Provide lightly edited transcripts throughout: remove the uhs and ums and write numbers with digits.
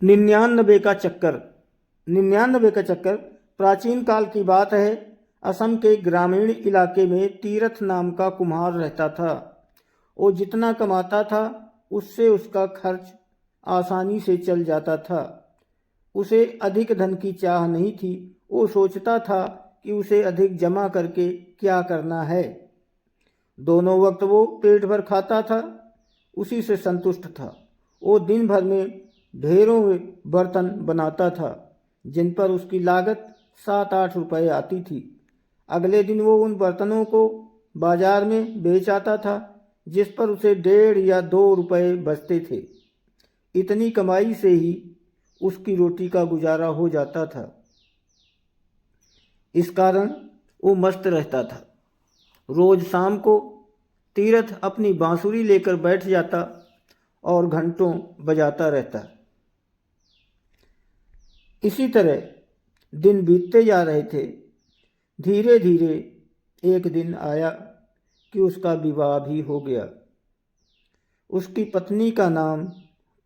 निन्यानबे का चक्कर। निन्यानबे का चक्कर प्राचीन काल की बात है। असम के ग्रामीण इलाके में तीरथ नाम का कुम्हार रहता था। वो जितना कमाता था उससे उसका खर्च आसानी से चल जाता था। उसे अधिक धन की चाह नहीं थी। वो सोचता था कि उसे अधिक जमा करके क्या करना है। दोनों वक्त वो पेट भर खाता था, उसी से संतुष्ट था। वो दिन भर में ढेरों बर्तन बनाता था जिन पर उसकी लागत 7-8 रुपए आती थी। अगले दिन वो उन बर्तनों को बाजार में बेच आता था जिस पर उसे 1.5 या 2 रुपए बचते थे। इतनी कमाई से ही उसकी रोटी का गुजारा हो जाता था। इस कारण वो मस्त रहता था। रोज शाम को तीरथ अपनी बांसुरी लेकर बैठ जाता और घंटों बजाता रहता। इसी तरह दिन बीतते जा रहे थे। धीरे धीरे एक दिन आया कि उसका विवाह भी हो गया। उसकी पत्नी का नाम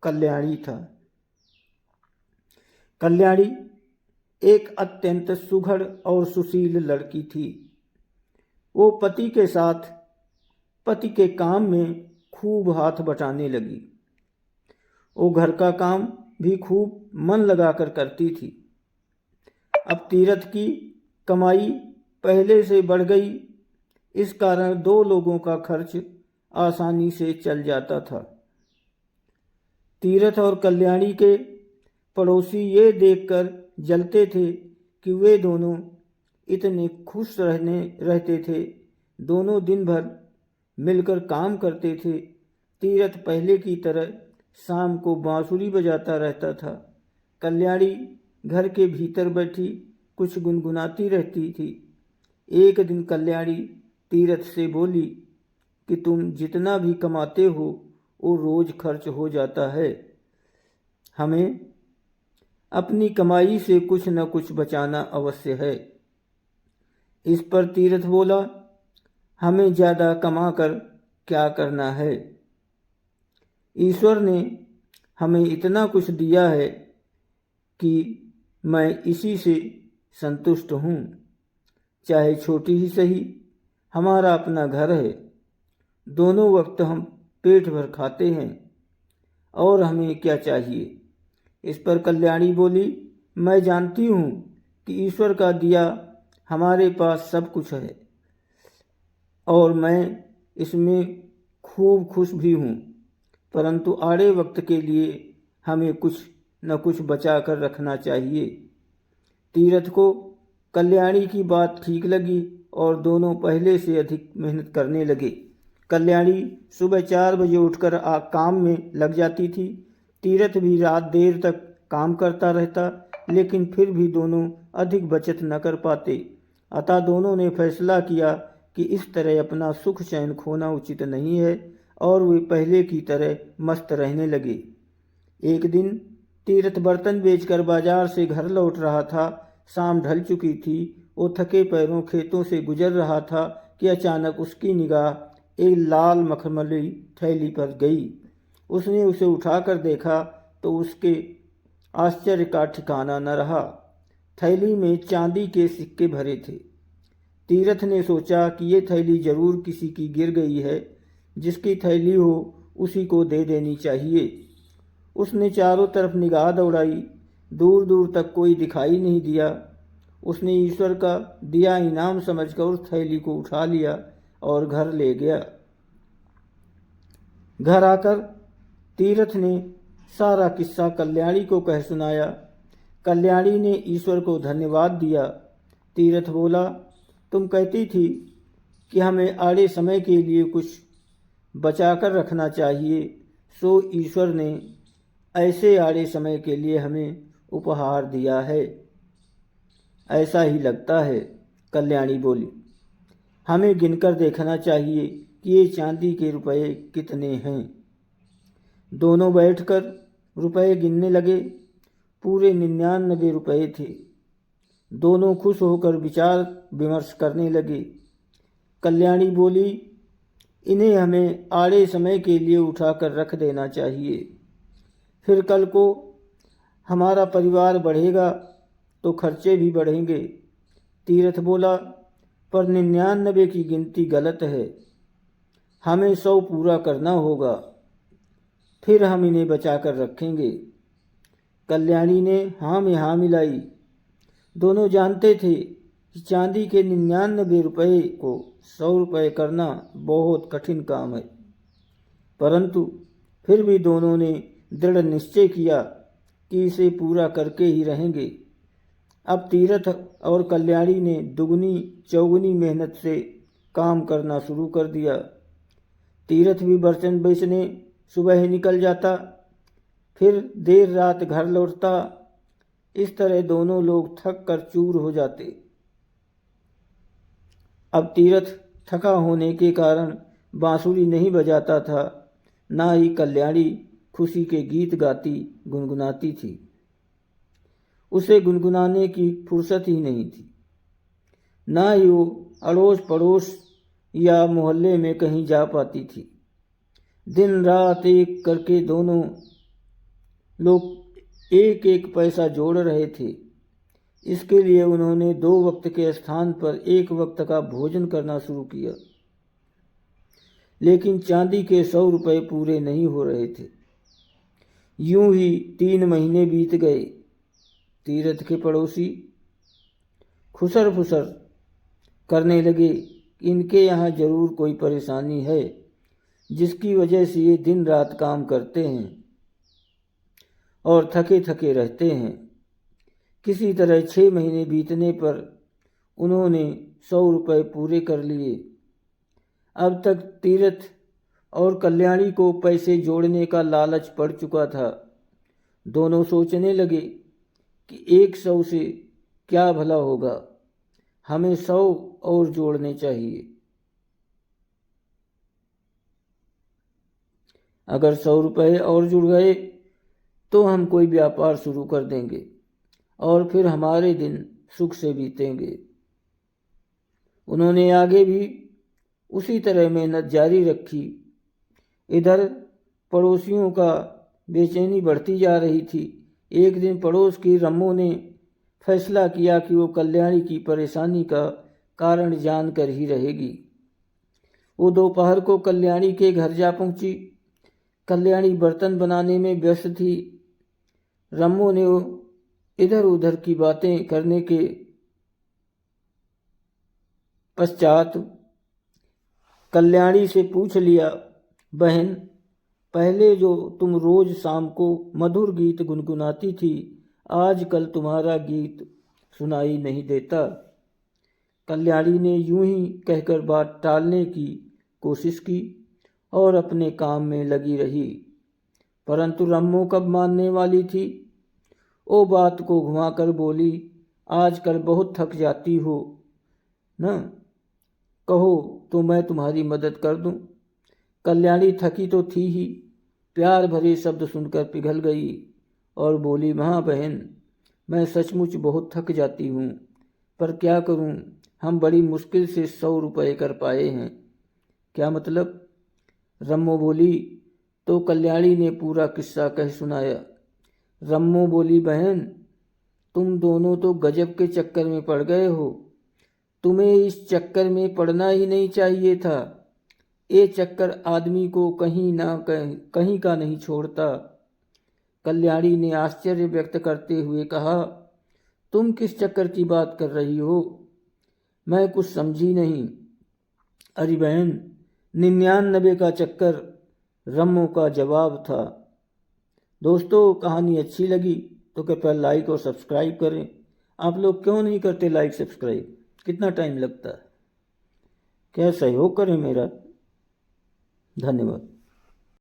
कल्याणी था। कल्याणी एक अत्यंत सुघड़ और सुशील लड़की थी। वो पति के साथ पति के काम में खूब हाथ बटाने लगी। वो घर का काम भी खूब मन लगाकर करती थी। अब तीरथ की कमाई पहले से बढ़ गई। इस कारण 2 लोगों का खर्च आसानी से चल जाता था। तीरथ और कल्याणी के पड़ोसी ये देखकर जलते थे कि वे दोनों इतने खुश रहते थे। दोनों दिन भर मिलकर काम करते थे। तीरथ पहले की तरह शाम को बांसुरी बजाता रहता था। कल्याणी घर के भीतर बैठी कुछ गुनगुनाती रहती थी। एक दिन कल्याणी तीरथ से बोली कि तुम जितना भी कमाते हो वो रोज खर्च हो जाता है। हमें अपनी कमाई से कुछ न कुछ बचाना अवश्य है। इस पर तीरथ बोला, हमें ज़्यादा कमाकर क्या करना है। ईश्वर ने हमें इतना कुछ दिया है कि मैं इसी से संतुष्ट हूँ। चाहे छोटी ही सही, हमारा अपना घर है। दोनों वक्त हम पेट भर खाते हैं और हमें क्या चाहिए। इस पर कल्याणी बोली, मैं जानती हूँ कि ईश्वर का दिया हमारे पास सब कुछ है और मैं इसमें खूब खुश भी हूँ, परंतु आड़े वक्त के लिए हमें कुछ न कुछ बचा कर रखना चाहिए। तीरथ को कल्याणी की बात ठीक लगी और दोनों पहले से अधिक मेहनत करने लगे। कल्याणी सुबह 4 बजे उठकर काम में लग जाती थी। तीरथ भी रात देर तक काम करता रहता, लेकिन फिर भी दोनों अधिक बचत न कर पाते। अतः दोनों ने फैसला किया कि इस तरह अपना सुख चैन खोना उचित नहीं है और वे पहले की तरह मस्त रहने लगे। एक दिन तीरथ बर्तन बेचकर बाजार से घर लौट रहा था। शाम ढल चुकी थी। वो थके पैरों खेतों से गुजर रहा था कि अचानक उसकी निगाह एक लाल मखमली थैली पर गई। उसने उसे उठाकर देखा तो उसके आश्चर्य का ठिकाना न रहा। थैली में चांदी के सिक्के भरे थे। तीरथ ने सोचा कि ये थैली जरूर किसी की गिर गई है। जिसकी थैली हो उसी को दे देनी चाहिए। उसने चारों तरफ निगाह दौड़ाई, दूर दूर तक कोई दिखाई नहीं दिया। उसने ईश्वर का दिया इनाम समझकर उस थैली को उठा लिया और घर ले गया। घर आकर तीरथ ने सारा किस्सा कल्याणी को कह सुनाया। कल्याणी ने ईश्वर को धन्यवाद दिया। तीरथ बोला, तुम कहती थी कि हमें आड़े समय के लिए कुछ बचाकर रखना चाहिए, सो ईश्वर ने ऐसे आड़े समय के लिए हमें उपहार दिया है। ऐसा ही लगता है, कल्याणी बोली। हमें गिनकर देखना चाहिए कि ये चांदी के रुपए कितने हैं। दोनों बैठकर रुपए गिनने लगे। पूरे 99 रुपए थे। दोनों खुश होकर विचार विमर्श करने लगे। कल्याणी बोली, इन्हें हमें आड़े समय के लिए उठाकर रख देना चाहिए। फिर कल को हमारा परिवार बढ़ेगा तो खर्चे भी बढ़ेंगे। तीरथ बोला, पर 99 की गिनती गलत है, हमें 100 पूरा करना होगा, फिर हम इन्हें बचा कर रखेंगे। कल्याणी ने हाँ में हाँ मिलाई। दोनों जानते थे कि चांदी के 99 रुपये को 100 रुपये करना बहुत कठिन काम है, परंतु फिर भी दोनों ने दृढ़ निश्चय किया कि इसे पूरा करके ही रहेंगे। अब तीरथ और कल्याणी ने दुगनी चौगुनी मेहनत से काम करना शुरू कर दिया। तीरथ भी बर्तन बेचने सुबह ही निकल जाता, फिर देर रात घर लौटता। इस तरह दोनों लोग थक कर चूर हो जाते। अब तीरथ थका होने के कारण बांसुरी नहीं बजाता था, ना ही कल्याणी खुशी के गीत गाती गुनगुनाती थी। उसे गुनगुनाने की फुर्सत ही नहीं थी। ना ही वो अड़ोस पड़ोस या मोहल्ले में कहीं जा पाती थी। दिन रात एक करके दोनों लोग एक एक पैसा जोड़ रहे थे। इसके लिए उन्होंने 2 वक्त के स्थान पर 1 वक्त का भोजन करना शुरू किया। लेकिन चांदी के 100 रुपये पूरे नहीं हो रहे थे। यूं ही 3 महीने बीत गए। तीरथ के पड़ोसी खुसर फुसर करने लगे, इनके यहाँ जरूर कोई परेशानी है जिसकी वजह से ये दिन रात काम करते हैं और थके थके रहते हैं। किसी तरह 6 महीने बीतने पर उन्होंने 100 रुपये पूरे कर लिए। अब तक तीरथ और कल्याणी को पैसे जोड़ने का लालच पड़ चुका था। दोनों सोचने लगे कि 100 से क्या भला होगा, हमें 100 और जोड़ने चाहिए। अगर 100 रुपये और जुड़ गए तो हम कोई व्यापार शुरू कर देंगे और फिर हमारे दिन सुख से बीतेंगे। उन्होंने आगे भी उसी तरह मेहनत जारी रखी। इधर पड़ोसियों का बेचैनी बढ़ती जा रही थी। एक दिन पड़ोस की रम्मो ने फैसला किया कि वो कल्याणी की परेशानी का कारण जानकर ही रहेगी। वो दोपहर को कल्याणी के घर जा पहुंची। कल्याणी बर्तन बनाने में व्यस्त थी। रम्मो ने इधर उधर की बातें करने के पश्चात कल्याणी से पूछ लिया, बहन, पहले जो तुम रोज शाम को मधुर गीत गुनगुनाती थी, आजकल तुम्हारा गीत सुनाई नहीं देता। कल्याणी ने यूं ही कहकर बात टालने की कोशिश की और अपने काम में लगी रही, परंतु रम्मो कब मानने वाली थी। वो बात को घुमाकर बोली, आजकल बहुत थक जाती हो न, कहो तो मैं तुम्हारी मदद कर दूं। कल्याणी थकी तो थी ही, प्यार भरे शब्द सुनकर पिघल गई और बोली, हाँ बहन, मैं सचमुच बहुत थक जाती हूँ, पर क्या करूँ, हम बड़ी मुश्किल से 100 रुपये कर पाए हैं। क्या मतलब? रम्मो बोली। तो कल्याणी ने पूरा किस्सा कह सुनाया। रम्मो बोली, बहन, तुम दोनों तो गजब के चक्कर में पड़ गए हो। तुम्हें इस चक्कर में पड़ना ही नहीं चाहिए था। ये चक्कर आदमी को कहीं का नहीं छोड़ता। कल्याणी ने आश्चर्य व्यक्त करते हुए कहा, तुम किस चक्कर की बात कर रही हो? मैं कुछ समझी नहीं। अरे बहन, 99 का चक्कर, रम्मो का जवाब था। दोस्तों, कहानी अच्छी लगी तो कृपया लाइक और सब्सक्राइब करें। आप लोग क्यों नहीं करते लाइक सब्सक्राइब? कितना टाइम लगता है? क्या सहयोग करें मेरा? धन्यवाद।